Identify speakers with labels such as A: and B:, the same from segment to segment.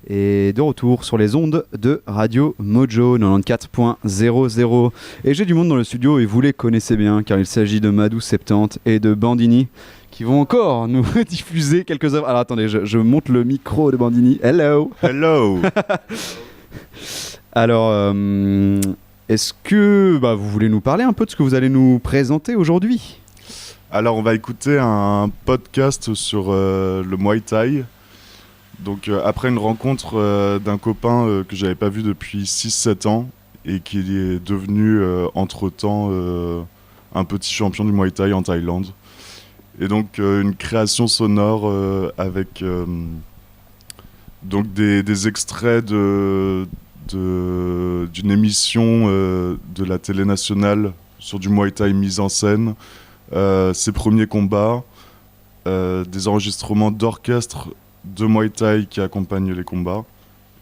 A: Et de retour sur les ondes de Radio Mojo 94.00. Et j'ai du monde dans le studio et vous les connaissez bien car il s'agit de Madou70 et de Bandini qui vont encore nous diffuser quelques œuvres. Alors attendez, je monte le micro de Bandini. Hello.
B: Hello.
A: Alors, est-ce que vous voulez nous parler un peu de ce que vous allez nous présenter aujourd'hui ?
B: Alors on va écouter un podcast sur le Muay Thai. Donc après une rencontre d'un copain que j'avais pas vu depuis 6-7 ans et qui est devenu entre-temps un petit champion du Muay Thai en Thaïlande. Et donc une création sonore avec donc des extraits d'une émission de la télé nationale sur du Muay Thai mise en scène, ses premiers combats, des enregistrements d'orchestre de Muay Thai qui accompagnent les combats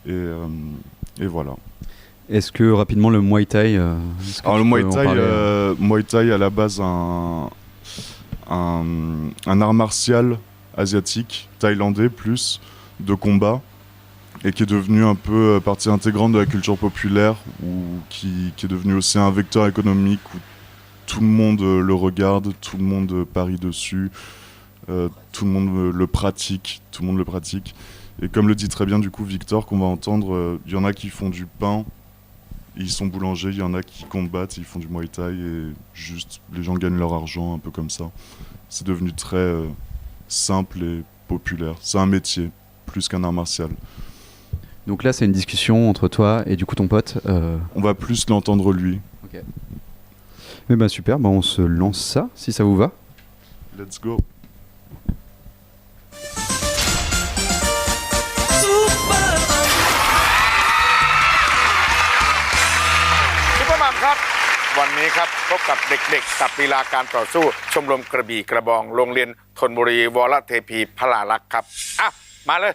B: et voilà.
A: Est-ce que rapidement le Muay Thai
B: alors le Muay Thai à la base un art martial asiatique, thaïlandais plus, de combat et qui est devenu un peu partie intégrante de la culture populaire ou qui est devenu aussi un vecteur économique où tout le monde le regarde, tout le monde parie dessus. Tout le monde le pratique, Et comme le dit très bien du coup Victor qu'on va entendre, il y en a qui font du pain, ils sont boulangers, il y en a qui combattent, ils font du Muay Thai et juste les gens gagnent leur argent un peu comme ça. C'est devenu très simple et populaire. C'est un métier plus qu'un art martial.
A: Donc là c'est une discussion entre toi et du coup ton pote.
B: On va plus l'entendre lui.
A: Ok. Mais super, on se lance ça si ça vous va.
B: Let's go.
C: ครับวันนี้ครับพบกับเด็กๆกับลีลาการต่อสู้ชมรมกระบี่กระบองโรงเรียนธนบุรีวรเทพีพลาลักษณ์ครับอ่ะมาเลย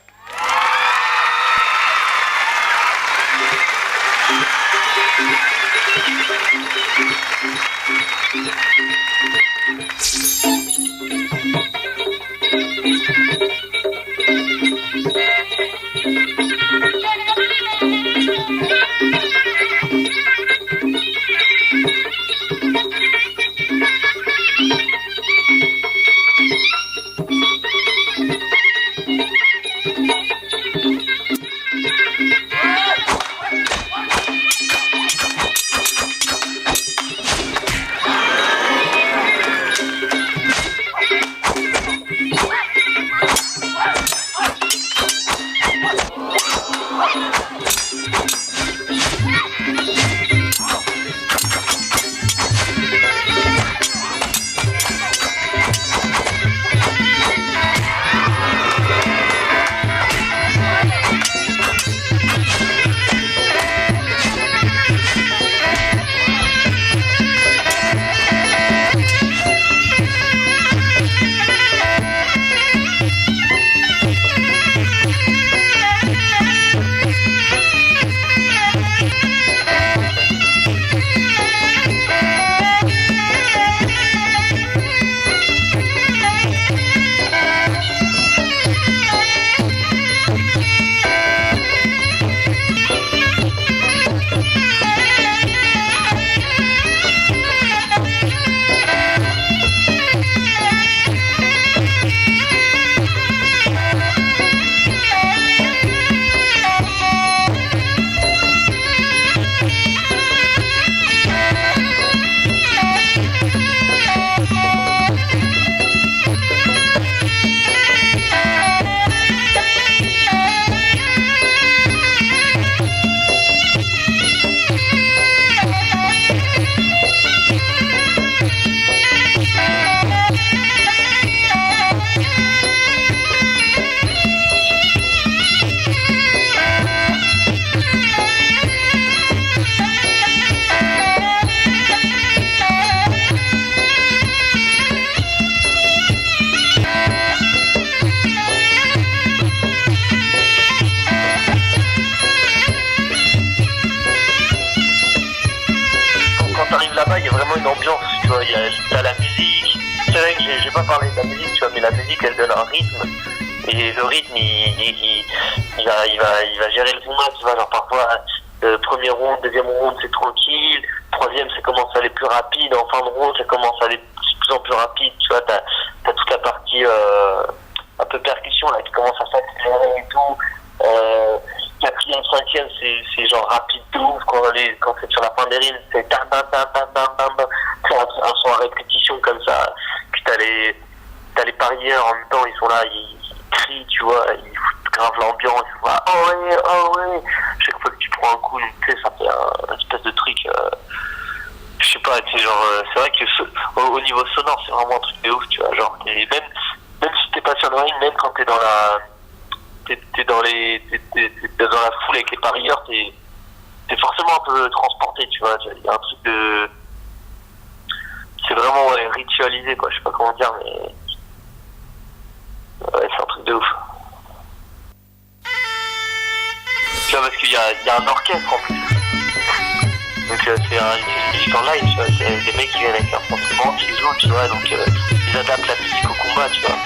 D: là-bas, il y a vraiment une ambiance, tu vois, t'as la musique. C'est vrai que j'ai pas parlé de la musique, tu vois, mais la musique, elle donne un rythme. Et le rythme, il va gérer le combat, tu vois, genre parfois, premier round, deuxième round, c'est tranquille, troisième, ça commence à aller plus rapide, en fin de round, ça commence à aller de plus en plus rapide, tu vois, t'as toute la partie un peu percussion, là, qui commence à s'accélérer et tout, quatrième, cinquième, c'est genre rapide de ouf, quand c'est sur la fin des rimes, c'est tam tam tam tam tam tam, c'est un son à répétition comme ça, puis t'as les parieurs en même temps, ils sont là, ils crient, tu vois, ils foutent grave l'ambiance, ils font oh ouais, chaque fois que tu prends un coup, tu sais, ça fait un espèce de truc, je sais pas, tu sais, genre, c'est vrai que au niveau sonore, c'est vraiment un truc de ouf, tu vois, genre, et même si t'es pas sur le ring, même quand t'es dans t'es dans la foule avec les parieurs, t'es forcément un peu transporté, tu vois, il y a un truc de, c'est vraiment ritualisé, quoi, je sais pas comment dire, mais ouais, c'est un truc de ouf. Tu vois, parce qu'il y a un orchestre en plus. Donc c'est une musique en live, tu vois, c'est des mecs qui viennent avec leurs instruments, qui jouent, tu vois, donc ils adaptent la musique au combat, tu vois.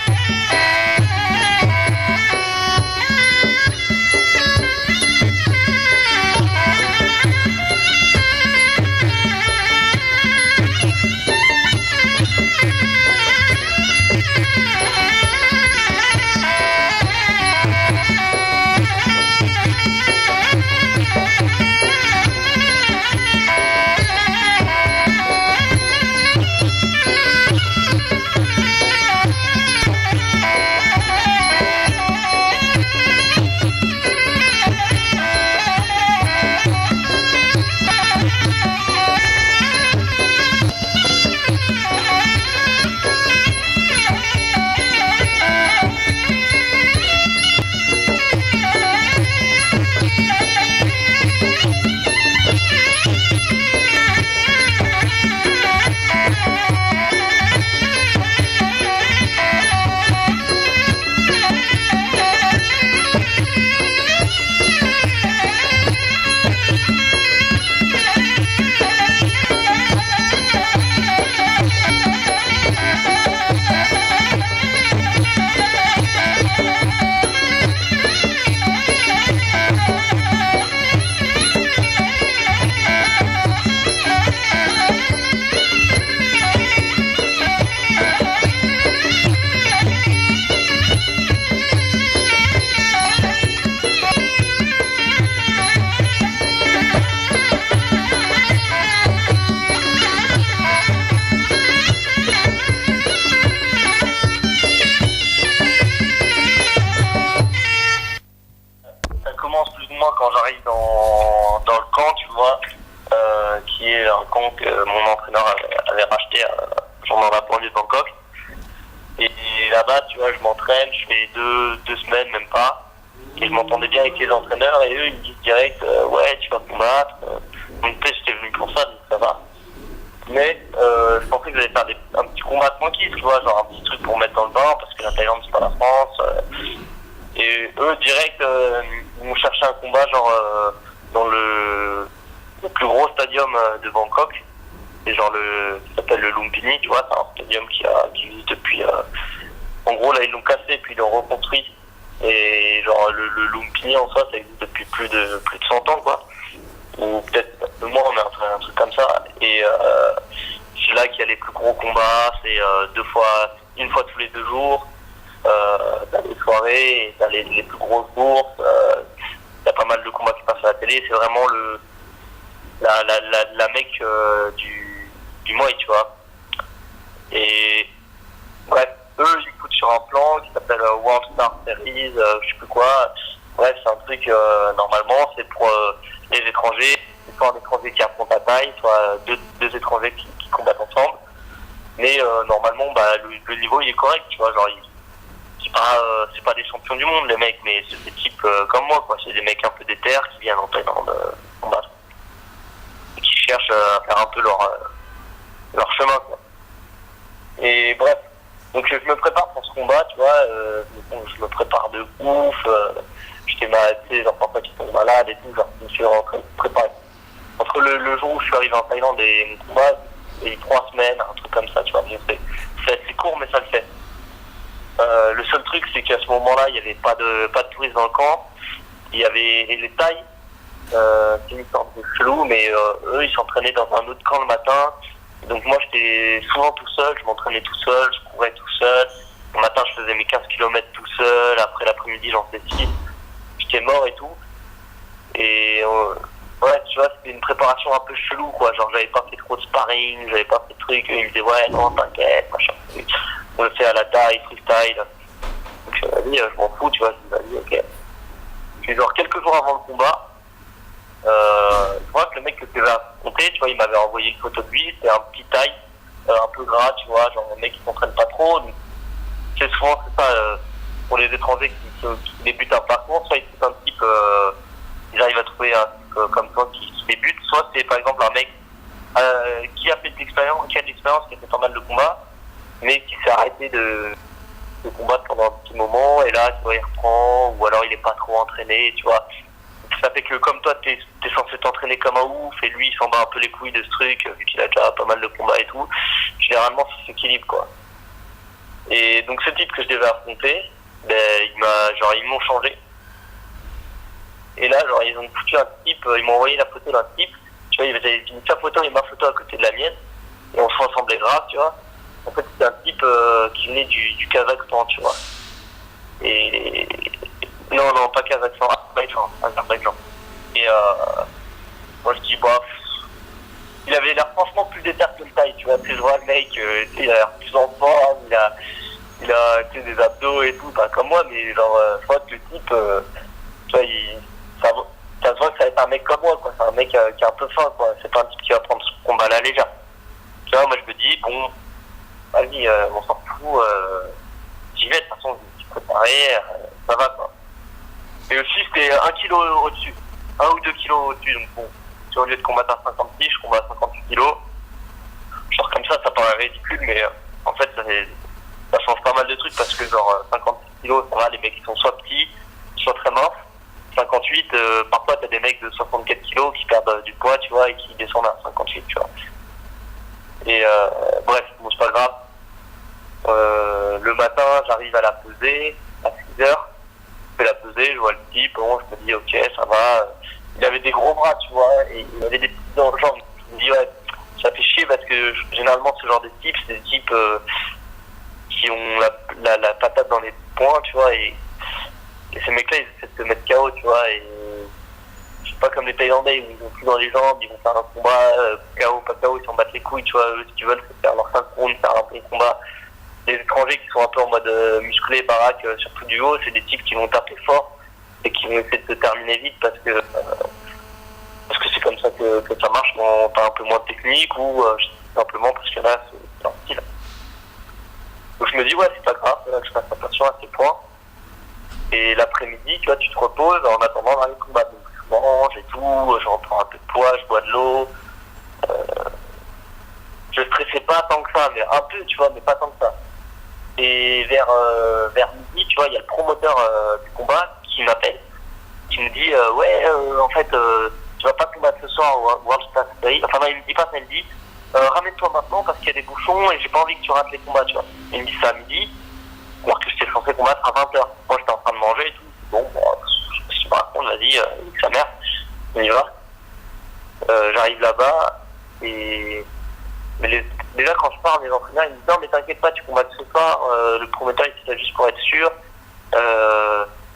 D: Quand j'arrive dans le camp, tu vois, qui est un camp que mon entraîneur avait racheté genre dans la banlieue de Bangkok. Et là-bas, tu vois, je m'entraîne, je fais deux semaines, même pas. Et je m'entendais bien avec les entraîneurs et eux, ils me disent direct, ouais, tu vas combattre. Donc peut-être j'étais venu pour ça, donc ça va. Mais je pensais que j'allais faire un petit combat tranquille, tu vois, genre un petit truc pour mettre dans le bain, parce que la Thaïlande, c'est pas la France. Et eux, direct, ils m'ont cherché un combat, genre, dans le plus gros stadium de Bangkok. C'est genre ça s'appelle le Lumpini, tu vois, c'est un stadium qui existe depuis... en gros, là, ils l'ont cassé, puis ils l'ont reconstruit. Et genre, le Lumpini, en soi, ça existe depuis plus de 100 ans, quoi. Ou peut-être moins, mais un truc comme ça. Et c'est là qu'il y a les plus gros combats, c'est une fois tous les 2 jours. T'as des soirées, t'as les plus grosses bourses, t'as pas mal de combats qui passent à la télé, c'est vraiment la mec du Muay, tu vois. Et bref, eux ils coûtent sur un plan qui s'appelle World Star Series, je sais plus quoi. Bref, c'est un truc, normalement, c'est pour les étrangers, c'est soit un étranger qui affronte à taille, soit deux étrangers qui combattent ensemble. Mais normalement, bah, le niveau il est correct, tu vois, genre c'est pas des champions du monde les mecs, mais c'est des types comme moi, quoi. C'est des mecs un peu déter qui viennent en Thaïlande combattre et qui cherchent à faire un peu leur chemin, quoi. Et bref, donc je me prépare pour ce combat, tu vois. Je me prépare de ouf. J'étais malade, tu sais, genre parfois qui tombe malade et tout, genre je me suis préparé. Entre le jour où je suis arrivé en Thaïlande et mon combat, il y a eu 3 semaines, un truc comme ça, tu vois. Bon, c'est assez court, mais ça le fait. Le seul truc, c'est qu'à ce moment-là, il n'y avait pas de touristes dans le camp. Il y avait les Thaïs, c'est une sorte de chelou, mais eux, ils s'entraînaient dans un autre camp le matin. Donc moi, j'étais souvent tout seul, je m'entraînais tout seul, je courais tout seul. Le matin, je faisais mes 15 km tout seul. Après l'après-midi, j'en faisais 6. J'étais mort et tout. Et ouais, tu vois, c'était une préparation un peu chelou, quoi. Genre, j'avais pas fait trop de sparring, j'avais pas fait de trucs. Ils me disaient, ouais, non, t'inquiète, machin. On le fait à la taille, freestyle. Donc, je m'en fous, tu vois. Je me dis, ok. Puis, genre, quelques jours avant le combat, je vois que le mec que je devais affronter, tu vois, il m'avait envoyé une photo de lui. C'était un petit taille, un peu gras, tu vois. Genre, un mec qui s'entraîne pas trop. Donc, c'est souvent, c'est ça, pour les étrangers qui débutent un parcours, soit ils sont un type, ils arrivent à trouver un type comme toi qui débute, soit c'est par exemple un mec qui a fait de l'expérience, qui a fait pas mal de combats, mais qui s'est arrêté de combattre pendant un petit moment, et là, tu vois, il reprend, ou alors il est pas trop entraîné, tu vois. Ça fait que comme toi, t'es censé t'entraîner comme un ouf, et lui, il s'en bat un peu les couilles de ce truc, vu qu'il a déjà pas mal de combats et tout, généralement, ça s'équilibre, quoi. Et donc, ce type que je devais affronter, ben, ils m'ont changé. Et là, genre, ils ont foutu un type, ils m'ont envoyé la photo d'un type, tu vois, ils avaient mis sa photo et ma photo à côté de la mienne, et on se ressemblait grave, tu vois. En fait, c'était un type qui venait du Kazakhstan, tu vois. Et non, pas Kazakhstan, Azerbaïdjan. Et moi, je dis, bah, il avait l'air franchement plus déter que le taille, tu vois. Tu sais, je vois le mec, il a l'air plus en forme, il a tu sais, des abdos et tout, pas comme moi, mais genre, je vois que le type, tu vois, ça se voit que ça va être un mec comme moi, quoi. C'est un mec qui est un peu fin, quoi. C'est pas un type qui va prendre son combat à la légère. Tu vois, moi, je me dis, bon, vas-y, on s'en fout, j'y vais, de toute façon, je me suis préparé, ça va, quoi. Et aussi, c'était 1 kilo au-dessus, 1 ou 2 kilos au-dessus, donc bon, si au lieu de combattre à 56, je combat à 58 kilos. Genre, comme ça paraît ridicule, mais en fait, ça change pas mal de trucs parce que genre 56 kilos, ça va, les mecs qui sont soit petits, soit très minces. 58, parfois t'as des mecs de 64 kilos qui perdent du poids, tu vois, et qui descendent à 58, tu vois. Et bref, bon, c'est pas grave. Le matin, j'arrive à la peser, à 6 heures. Je fais la pesée, je vois le type, bon, je me dis, ok, ça va. Il avait des gros bras, tu vois, et il avait des petites jambes. Je me dis, ouais, ça fait chier parce que généralement, ce genre de types, c'est des types qui ont la patate dans les poings, tu vois, et ces mecs-là, ils essaient de te mettre KO, tu vois, et c'est pas comme les Thaïlandais, ils vont plus dans les jambes, ils vont faire un combat, KO, pas KO, ils s'en battent les couilles, tu vois, eux, ce qu'ils veulent, c'est faire leur 5 rounds, faire un bon combat. Les étrangers qui sont un peu en mode musclé, baraque, surtout du haut, c'est des types qui vont taper fort et qui vont essayer de te terminer vite parce que c'est comme ça que ça marche quand t'as un peu moins de technique ou simplement parce que là, c'est leur style. Donc je me dis, ouais, c'est pas grave, là, que je fasse attention à ces points. Et l'après-midi, tu vois, tu te reposes en attendant d'aller combattre. Donc je mange et tout, je reprends un peu de poids, je bois de l'eau. Je stressais pas tant que ça, mais un peu, tu vois, mais pas tant que ça. Et vers midi, tu vois, il y a le promoteur du combat qui m'appelle, qui me dit, ouais, en fait, tu vas pas combattre ce soir au World Star Series. Enfin non, il me dit pas ça, il me dit, ramène-toi maintenant parce qu'il y a des bouchons et j'ai pas envie que tu rates les combats, tu vois. Il me dit ça à midi, alors que j'étais censé combattre à 20h. Moi, j'étais en train de manger et tout. Bon, je me raconte, vas-y, sa mère, on y va. J'arrive là-bas et... Mais déjà, quand je parle, les entraîneurs, ils me disent non, mais t'inquiète pas, tu combats ce soir. Le promoteur, il fait ça juste pour être sûr.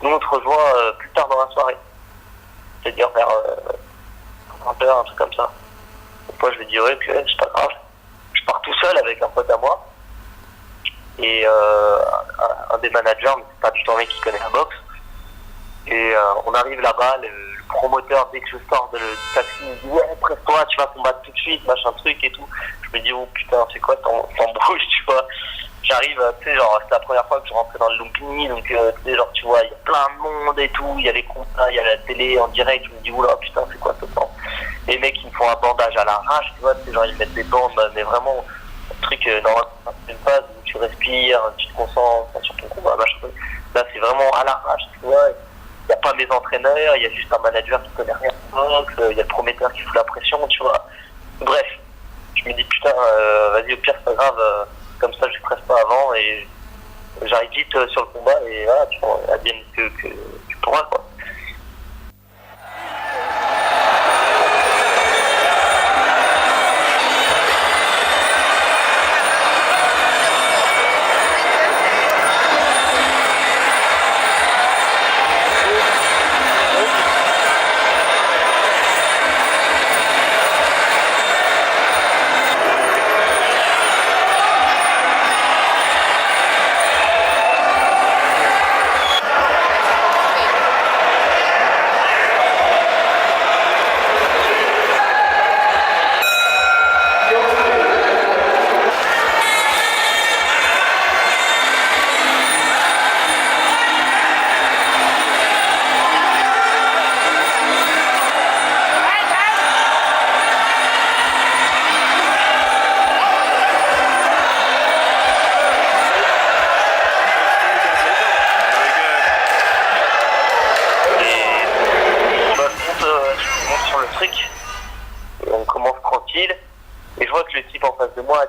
D: Nous, on te rejoint plus tard dans la soirée. C'est-à-dire vers 20h, un truc comme ça. Donc, moi, je vais dire, ouais, puis c'est pas grave. Je pars tout seul avec un pote à moi. Et un des managers, mais c'est pas du tout un mec qui connaît la boxe. Et on arrive là-bas, le promoteur, dès que je sors du taxi, il me dit ouais, presse-toi, tu vas combattre tout de suite, machin truc et tout. Je me dis oh putain, c'est quoi t'embrouilles, tu vois. J'arrive, tu sais, genre, c'est la première fois que je rentrais dans le Lumpini, donc tu sais, genre, tu vois, il y a plein de monde et tout, il y a les combats, il y a la télé en direct, je me dis oula, putain, c'est quoi ce temps. Les mecs, ils me font un bandage à l'arrache, tu vois, tu sais, genre, ils mettent des bandes, mais vraiment, un truc, normalement, c'est une phase où tu respires, tu te concentres sur ton combat, machin truc. Là, c'est vraiment à l'arrache, tu vois. Il n'y a pas mes entraîneurs, il y a juste un manager qui connaît rien en boxe, il y a le prometteur qui fout la pression, tu vois. Bref, je me dis putain, vas-y, au pire, c'est pas grave, comme ça je stresse pas avant et j'arrive vite sur le combat et voilà, tu vois, advienne que tu pourras, quoi.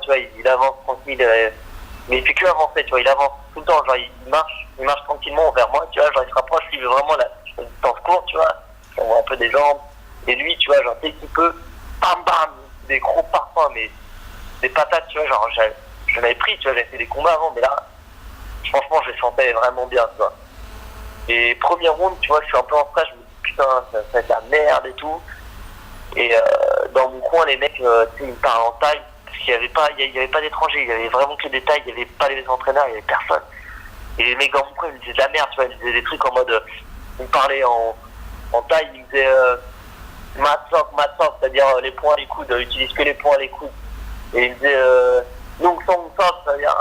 D: Tu vois, il avance tranquille, mais il fait que avancer, tu vois, il avance tout le temps, genre il marche tranquillement vers moi, tu vois, genre il se rapproche, il veut vraiment la distance courte, tu vois, on voit un peu des jambes, et lui, tu vois, genre dès qu'il peut, bam bam, des gros parfums, mais des patates, tu vois, genre je l'avais pris, tu vois, j'avais fait des combats avant, mais là, franchement, je les sentais vraiment bien, tu vois. Et premier round, tu vois, je suis un peu en stress, je me dis putain, ça va être la merde et tout, et dans mon coin, les mecs, tu sais, ils me parlent en taille. Parce qu'il n'y avait pas d'étrangers, il y avait vraiment que des tailles, il n'y avait pas les entraîneurs, il n'y avait personne. Et les mecs dans mon coin, ils me disaient de la merde, tu vois, ils me disaient des trucs en mode, ils me parlaient en taille, ils me disaient mat sock, c'est-à-dire les poings, les coudes, utilise que les poings, les coudes. Et ils me disaient long song, c'est-à-dire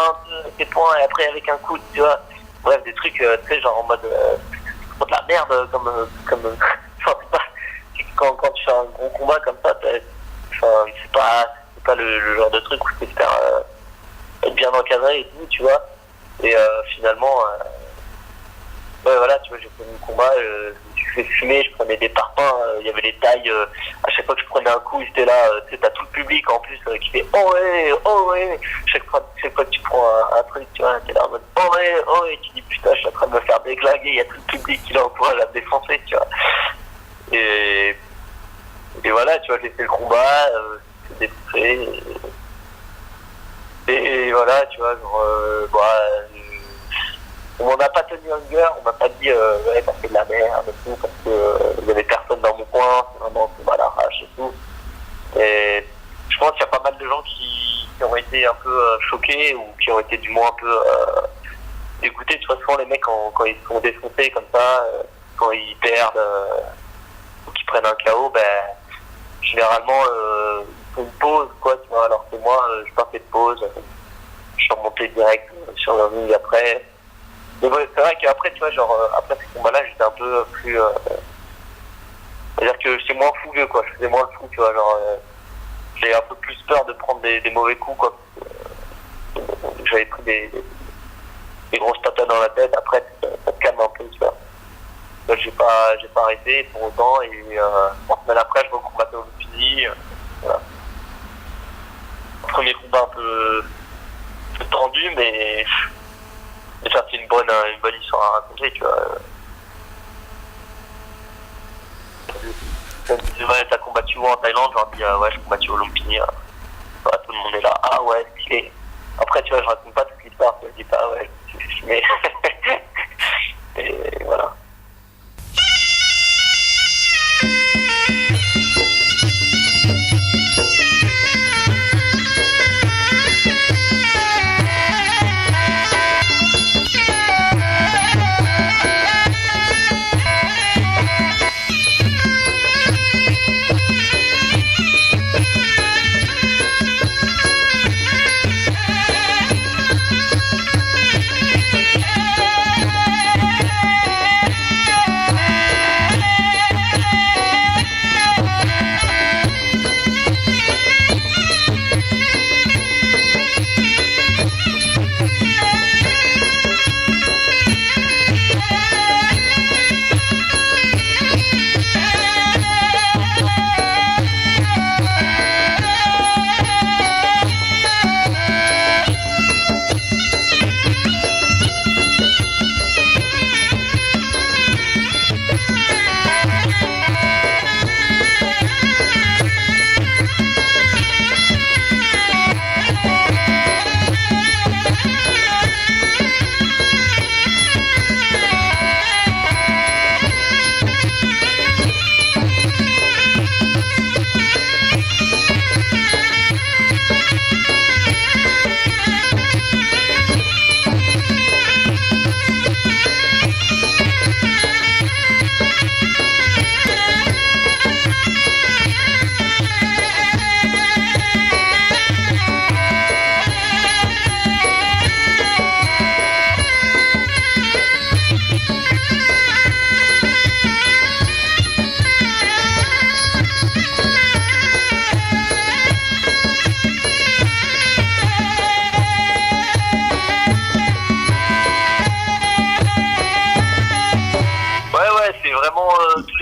D: tes poings et après avec un coude, tu vois. Bref, des trucs, tu sais, genre en mode, de la merde, comme enfin, quand tu fais un gros combat comme ça, c'est pas le genre de truc où tu espères être bien encadré et tout, tu vois. Et finalement, ouais, voilà, tu vois, j'ai fait mon combat, je me suis fait fumer, je prenais des parpaings, il y avait les tailles, à chaque fois que je prenais un coup, ils étaient là, tu sais, t'as tout le public en plus qui fait oh ouais, chaque fois que tu prends un truc, tu vois, t'es là en mode oh ouais, tu dis putain, je suis en train de me faire déglinguer, il y a tout le public qui l'encourage à me défoncer, tu vois. Et voilà, tu vois, j'ai fait le combat, et voilà, tu vois, genre, on m'en a pas tenu un gueur, on m'a pas dit ouais, t'as fait de la merde et tout, parce que il y avait personne dans mon coin, c'est vraiment un combat à l'arrache et tout. Et je pense qu'il y a pas mal de gens qui ont été un peu choqués ou qui ont été du moins un peu dégoûtés. Tu vois, souvent les mecs quand ils sont défoncés comme ça, quand ils perdent ou qu'ils prennent un KO, ben généralement une pause, quoi, tu vois, alors que moi, je pas fait de pause, je suis remonté direct sur le ring après. Mais ouais, c'est vrai qu'après, tu vois, genre, après ce combat-là, j'étais un peu plus... c'est-à-dire que j'étais moins fougueux, quoi, je faisais moins le fou, tu vois, genre, j'ai un peu plus peur de prendre des mauvais coups, quoi. J'avais pris des grosses patates dans la tête, après, ça te calme un peu, tu vois. Donc, j'ai pas arrêté pour autant, et 3 semaines après, je recombattais au Lumpini, voilà. Premier combat un peu tendu, mais ça c'est une bonne histoire à raconter, tu vois. Comme tu disais, t'as combattu où en Thaïlande? Je leur dis ouais, j'ai combattu au Lumpini. Voilà, tout le monde est là, ah ouais, stylé. Après, tu vois, je raconte pas toute l'histoire, je dis pas ouais, je suis filmé. Et voilà.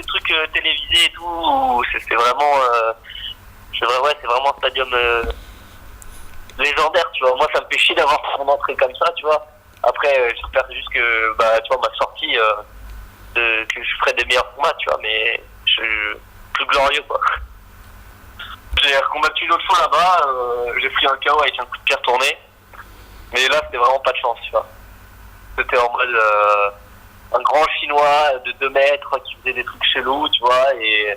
D: trucs télévisés et tout, où c'est vraiment, c'est vraiment un stadium légendaire, tu vois. Moi, ça me fait chier d'avoir mon entrée comme ça, tu vois. Après, j'espère juste que, tu vois, ma sortie, que je ferai des meilleurs combats, tu vois, mais plus glorieux, quoi. J'ai combattu une autre fois là-bas, j'ai pris un KO avec un coup de pied retourné, mais là, c'était vraiment pas de chance, tu vois. C'était en mode un grand chinois de 2 mètres qui faisait des trucs chelous, tu vois, et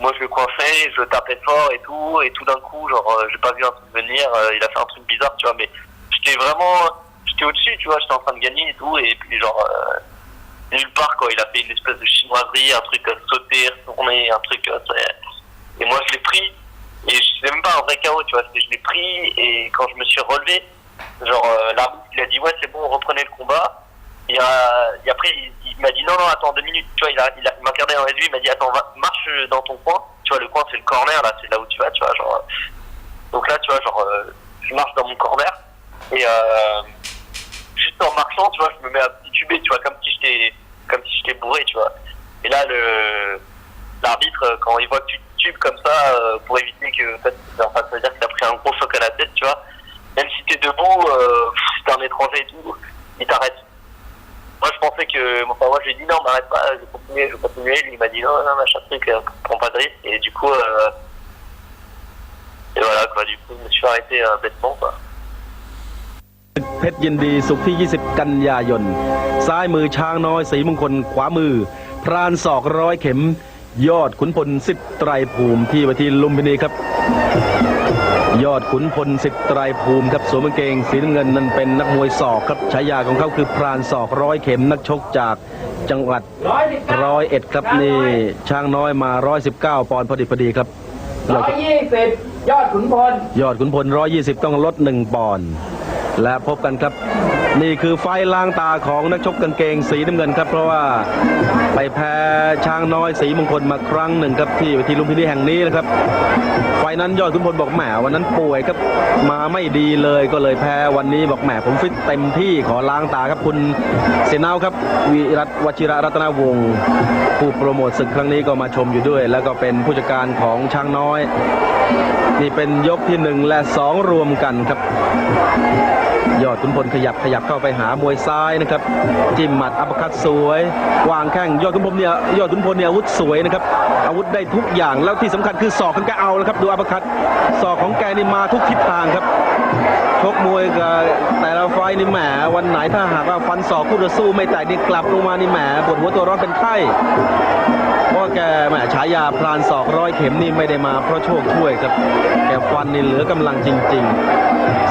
D: moi je le coinçais, je le tapais fort et tout d'un coup, genre, j'ai pas vu un truc venir, il a fait un truc bizarre, tu vois, mais j'étais au-dessus, tu vois, j'étais en train de gagner et tout, et puis genre, nulle part, quoi, il a fait une espèce de chinoiserie, un truc sauter, retourner, un truc, et moi je l'ai pris, et c'était même pas un vrai KO, tu vois, je l'ai pris, et quand je me suis relevé, genre, l'arbitre, il a dit, ouais, c'est bon, reprenez le combat. Et après, il m'a dit, non, attends 2 minutes. Tu vois, il m'a regardé dans les yeux, il m'a dit, attends, marche dans ton coin. Tu vois, le coin, c'est le corner, là, c'est là où tu vas, tu vois, genre. Donc là, tu vois, genre, je marche dans mon corner. Et juste en marchant, tu vois, je me mets à tituber, tu vois, comme si j'étais bourré, tu vois. Et là, l'arbitre, quand il voit que tu tubes comme ça, pour éviter que, ça veut dire que t'as pris un gros choc à la tête, tu vois. Même si t'es debout, si t'es un étranger et tout, il t'arrête. Moi, je pensais que... Enfin, moi, j'ai dit non, m'arrête pas, je vais continuer. Lui, il m'a dit non, machin truc, prends pas de risque. Et du coup... Et voilà, quoi, du coup, je me suis arrêté bêtement, quoi.
E: เพชรยินดีศุกร์ที่20กันยายนซ้ายมือช้างน้อยศรีมงคลขวามือพรานศอก100เข็มยอดขุนพลสิทธิ์ไตรภูมิที่เวทีลุมพินีครับยอดขุนพลสิทธิ์ไตรภูมิครับสวมกางเกงสีน้ำเงินนั้นเป็นนักมวยศอกครับฉายาของเขาคือพรานศอก100เข็มนักชกจากจังหวัด101ครับนี่ช้างน้อยมา119ปอนด์พอดีครับ120ยอดขุนพล120ต้องลด1ปอนด์และพบกันครับนี่คือไฟล้างตาของนักชกกางเกงสีน้ำเงินครับเพราะว่าไปแพ้ช้างน้อยสีมงคลมาครั้งหนึ่งครับที่เวทีลุมพินีแห่งนี้นะครับไฟนั้นยอดขุนพลบอกแหมวันนั้นป่วยครับมาไม่ดีเลยก็เลยแพ้วันนี้บอกแหมผมฟิตเต็มที่ขอล้างตาครับคุณเสนาวครับวิรัตวชิระรัตนวงศ์ผู้โปรโมทศึกครั้งนี้ก็มาชมอยู่ด้วยแล้วก็เป็นผู้จัดการของช้างน้อยนี่เป็นยกที่1และ2รวมกันครับยอดขุนพลขยับเข้าไปหามวยซ้ายนะครับจิ้มหมัดอัปคัตสวยวางแข้งยอดขุนพลเนี่ยอาวุธสวยนะครับอาวุธได้ทุกอย่างแล้วที่สำคัญคือศอกของแกเอาแล้วครับดูอัปคัตศอกของแกนี่มาทุกทิศทางครับชกมวยกับแต่ละไฟนี่แหมวันไหนถ้าหากว่าฟันศอกคู่ต่อสู้ไม่แตกนี่กลับลงมานี่แหมปวดหัวตัวร้อนเป็นไข้เพราะแกแหมฉายาพรานศอก100เข็มนี่ไม่ได้มาเพราะโชคช่วยครับแกฟันนี่เหลือกำลังจริงๆ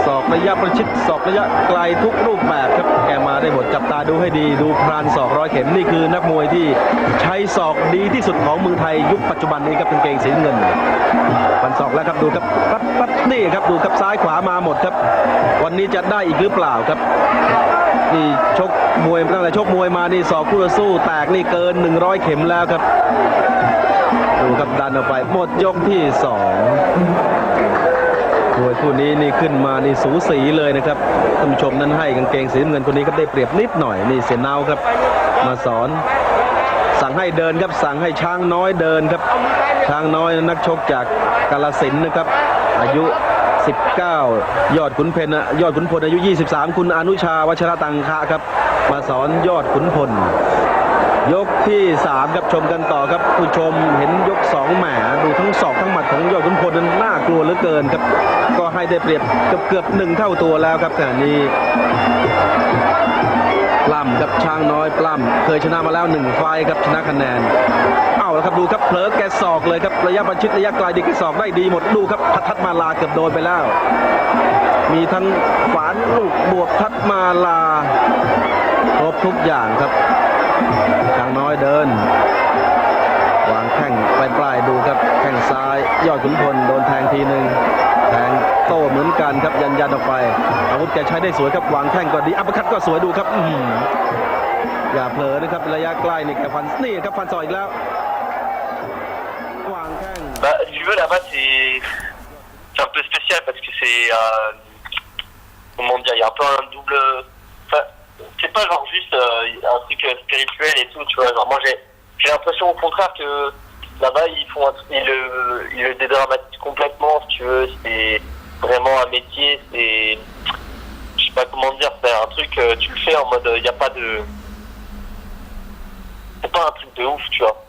E: ศอกระยะประชิดศอกระยะไกลทุกรูปแบบครับแกมาได้หมดจับตาดูให้ดีดูพรานศอก100เข็มนี่คือนักมวยที่ใช้ศอกดีที่สุดของเมืองไทยยุคปัจจุบันนี้ครับกางเกงสีเงินฟันศอกแล้วครับดูครับปัดนี่ครับดูครับซ้ายขวามาหมดครับวันนี้จะได้อีกหรือเปล่าครับนี่ชกมวยตั้งแต่ชกมวยมานี่ศอกคู่ต่อสู้แตกนี่เกิน100เข็มแล้วครับดูครับดันออกไปหมดยกที่2มวยคู่นี้นี่ขึ้นมานี่สูสีเลยนะครับท่านผู้ชมนั้นให้กางเกงสีน้ำเงินคนนี้ก็ได้เปรียบนิดหน่อยนี่เสนาวครับมาสอนสั่งให้เดินครับสั่งให้ช้างน้อยเดินครับช้างน้อยนักชกจากกาฬสินธุ์นะครับอายุ19ยอดขุนพลอายุ23คุณอนุชาวชรตังคะครับมาสอนยอดขุนพลยกที่3ครับชมกันต่อครับผู้ชมเห็นยก2แหมดูทั้งศอกทั้งหมัดของยอดขุนพลนั้นน่ากลัวเหลือเกินครับก็ให้ได้เปรียบเกือบ1เท่าตัวแล้วครับขณะนี้ปล้ำกับช้างน้อยปล้ำเคยชนะมาแล้ว1ไฟท์ครับชนะคะแนนเอาแล้วครับดูครับเผลอแกศอกเลยครับระยะประชิดระยะไกลดีแกศอกได้ดีหมดดูครับทัดมาลาเกือบโดนไปแล้วมีทั้งฝานลูกบวกทัดมาลาครบทุกอย่างครับช้างน้อยเดินวางแข้งปลายดูครับแข้งซ้ายยอดขุนพลโดนแทงทีนึงแทงโต้เหมือนกันครับยันออกไปอาวุธแกใช้ได้สวยครับวางแข้งก็ดีอัปคัตก็สวยดูครับอย่าเผลอนะครับระยะใกล้นี่แกฟันนี่ครับฟันศอกอีกแล้ววางแข้ง
D: Si tu veux là-bas c'est un peu spécial parce que c'est comment dire, il y a un peu un double. Enfin, c'est pas genre juste un truc spirituel et tout, tu vois. Genre moi j'ai l'impression au contraire que là-bas, ils le dédramatisent complètement, si tu veux. C'est vraiment un métier, je sais pas comment dire, c'est un truc, tu le fais en mode, il n'y a pas de... C'est pas un truc de ouf, tu vois.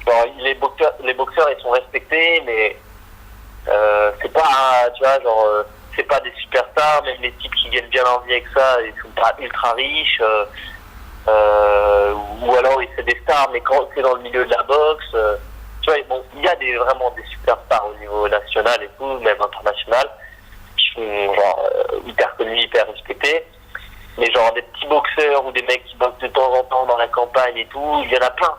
D: Genre, les boxeurs, ils sont respectés, mais c'est pas, tu vois, genre, c'est pas des superstars, même les types qui gagnent bien leur vie avec ça, ils sont pas ultra riches, ou alors c'est des stars, mais quand c'est dans le milieu de la boxe, tu vois, bon, il y a vraiment des superstars au niveau national et tout, même international, qui sont genre hyper connus, hyper respectés. Mais genre des petits boxeurs ou des mecs qui boxent de temps en temps dans la campagne et tout, il y en a plein.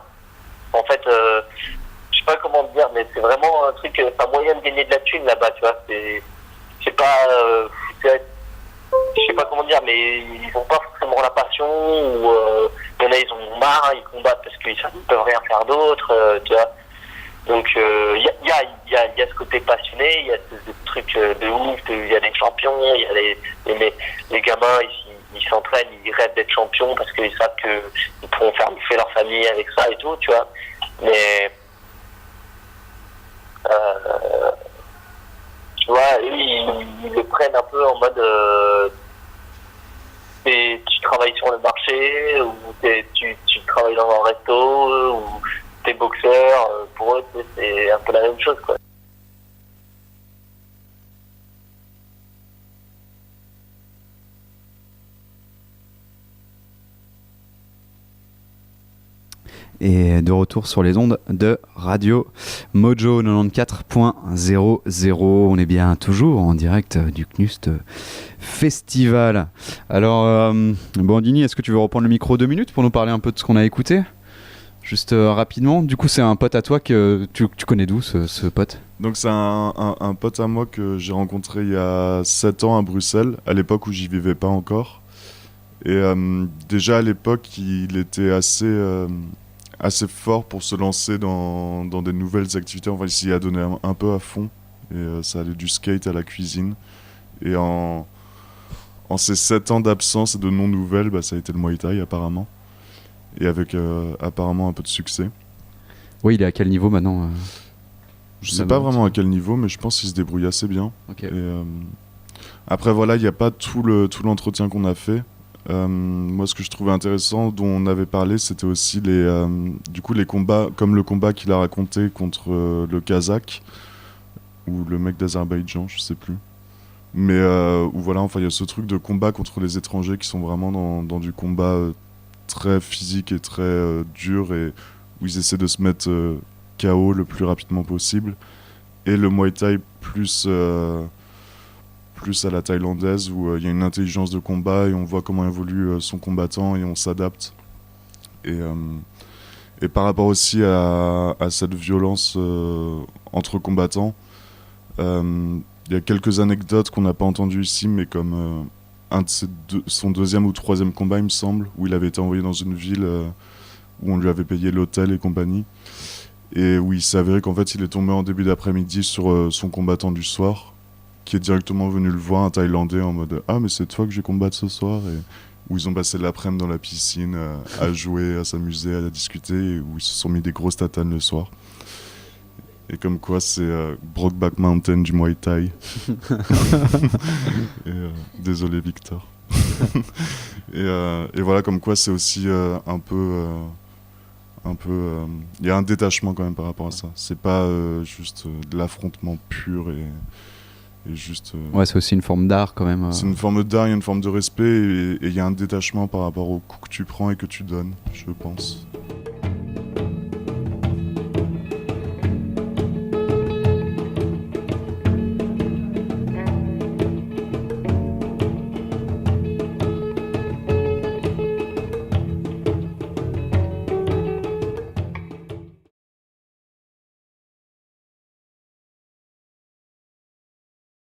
D: En fait, je sais pas comment te dire, mais c'est vraiment un truc, c'est un moyen de gagner de la thune là-bas, tu vois. C'est pas, je sais pas comment dire, mais ils ont pas forcément la passion, ou il y en a, ils ont marre, ils combattent parce qu'ils ne peuvent rien faire d'autre, tu vois. Donc il y a ce côté passionné, il y a ce truc de ouf, il y a des champions, il y a les gamins, ils s'entraînent, ils rêvent d'être champions parce qu'ils savent qu'ils pourront faire bouffer leur famille avec ça et tout, tu vois. Mais tu vois, eux, ils le prennent un peu en mode tu travailles sur le marché, ou tu travailles dans un resto, ou t'es boxeur, pour eux c'est un peu la même chose, quoi.
A: Et de retour sur les ondes de Radio Mojo 94.00. On est bien toujours en direct du Knust Festival. Alors, Bandini, est-ce que tu veux reprendre le micro 2 minutes pour nous parler un peu de ce qu'on a écouté ? Juste rapidement. Du coup, c'est un pote à toi que tu connais d'où, ce pote ?
B: Donc c'est un pote à moi que j'ai rencontré il y a 7 ans à Bruxelles, à l'époque où j'y vivais pas encore. Et déjà à l'époque, il était assez fort pour se lancer dans des nouvelles activités. Enfin, il s'y a donné un peu à fond. Et ça allait du skate à la cuisine. Et en ces 7 ans d'absence et de non-nouvelles, ça a été le Muay Thai apparemment. Et avec apparemment un peu de succès.
A: Oui, il est à quel niveau maintenant
B: Je sais pas vraiment à quel niveau, mais je pense qu'il se débrouille assez bien.
A: Okay.
B: Et, après voilà, il n'y a pas tout l'entretien qu'on a fait. Moi, ce que je trouvais intéressant, dont on avait parlé, c'était aussi les combats, comme le combat qu'il a raconté contre le Kazakh ou le mec d'Azerbaïdjan, je sais plus. Mais où voilà, enfin, il y a ce truc de combat contre les étrangers qui sont vraiment dans du combat très physique et très dur, et où ils essaient de se mettre KO le plus rapidement possible. Et le Muay Thai plus à la thaïlandaise, où il y a une intelligence de combat et on voit comment évolue son combattant et on s'adapte. Et par rapport aussi à cette violence entre combattants, il y a quelques anecdotes qu'on n'a pas entendues ici, mais comme son 2e ou 3e combat, il me semble, où il avait été envoyé dans une ville où on lui avait payé l'hôtel et compagnie, et où il s'est avéré qu'en fait il est tombé en début d'après-midi sur son combattant du soir, qui est directement venu le voir, un Thaïlandais, en mode « Ah, mais c'est toi que je vais combattre ce soir ?» et où ils ont passé l'après-midi dans la piscine à jouer, à s'amuser, à discuter, et où ils se sont mis des grosses tatanes le soir. Et comme quoi, c'est Brokeback Mountain du Muay Thai. Désolé, Victor. Et voilà, comme quoi, c'est aussi un peu... Il y a un détachement quand même par rapport à ça. C'est pas juste de l'affrontement pur et juste...
A: Ouais, c'est aussi une forme d'art quand même.
B: C'est une forme d'art, il y a une forme de respect, et il y a un détachement par rapport au coup que tu prends et que tu donnes, je pense.